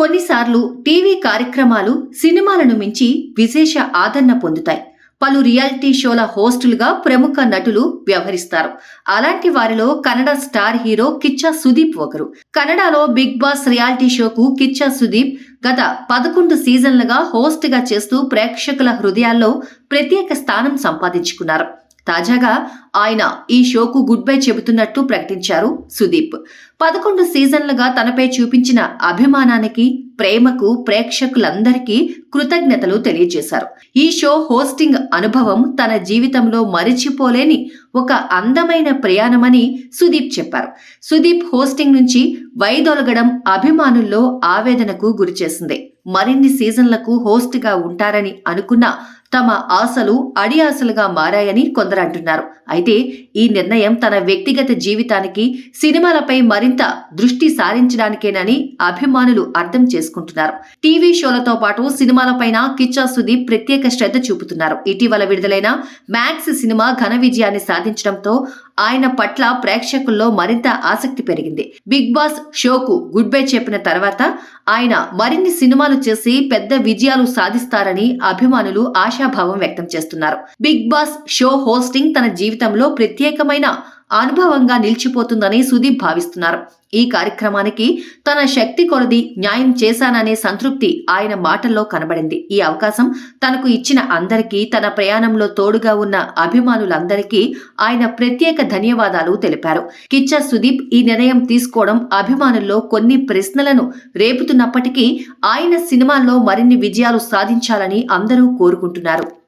కొన్నిసార్లు టీవీ కార్యక్రమాలు సినిమాలను మించి విశేష ఆదరణ పొందుతాయి. పలు రియాలిటీ షోల హోస్టులుగా ప్రముఖ నటులు వ్యవహరిస్తారు. అలాంటి వారిలో కన్నడ స్టార్ హీరో కిచ్చా సుదీప్ ఒకరు. కన్నడలో బిగ్ బాస్ రియాలిటీ షోకు కిచ్చా సుదీప్ గత 11 సీజన్లుగా హోస్ట్ గా చేస్తూ ప్రేక్షకుల హృదయాల్లో ప్రత్యేక స్థానం సంపాదించుకున్నారు. తాజాగా ఆయన ఈ షోకు గుడ్ బై చెబుతున్నట్టు ప్రకటించారు సుదీప్. 11 సీజన్లుగా తనపై చూపించిన అభిమానానికి, ప్రేమకు ప్రేక్షకులందరికీ కృతజ్ఞతలు తెలియజేశారు. ఈ షో హోస్టింగ్ అనుభవం తన జీవితంలో మరిచిపోలేని ఒక అందమైన ప్రయాణమని సుదీప్ చెప్పారు. సుదీప్ హోస్టింగ్ నుంచి వైదొలగడం అభిమానుల్లో ఆవేదనకు గురిచేసింది. మరిన్ని సీజన్లకు హోస్ట్ గా ఉంటారని అనుకున్న తమ ఆశలు అడియాసలుగా మారాయని కొందరు అంటున్నారు. అయితే ఈ నిర్ణయం తన వ్యక్తిగత జీవితానికి, సినిమాలపై మరింత దృష్టి సారించడానికేనని అభిమానులు అర్థం చేసుకుంటున్నారు. టీవీ షోలతో పాటు సినిమాలపైన కిచ్చా సుదీప్ ప్రత్యేక శ్రద్ధ చూపుతున్నారు. ఇటీవల విడుదలైన మ్యాక్స్ సినిమా ఘన విజయాన్ని సాధించడంతో ఆయన పట్ల ప్రేక్షకుల్లో మరింత ఆసక్తి పెరిగింది. బిగ్ బాస్ షోకు గుడ్ బై చెప్పిన తర్వాత ఆయన మరిన్ని సినిమాలు చేసి పెద్ద విజయాలు సాధిస్తారని అభిమానులు ఆశాభావం వ్యక్తం చేస్తున్నారు. బిగ్ బాస్ షో హోస్టింగ్ తన జీవితంలో ప్రత్యేకమైన అనుభవంగా నిలిచిపోతుందని సుదీప్ భావిస్తున్నారు. ఈ కార్యక్రమానికి తన శక్తి కొలది న్యాయం చేశాననే సంతృప్తి ఆయన మాటల్లో కనబడింది. ఈ అవకాశం తనకు ఇచ్చిన అందరికీ, తన ప్రయాణంలో తోడుగా ఉన్న అభిమానులందరికీ ఆయన ప్రత్యేక ధన్యవాదాలు తెలిపారు. కిచ్చా సుదీప్ ఈ నిర్ణయం తీసుకోవడం అభిమానుల్లో కొన్ని ప్రశ్నలను రేపుతున్నప్పటికీ ఆయన సినిమాల్లో మరిన్ని విజయాలు సాధించాలని అందరూ కోరుకుంటున్నారు.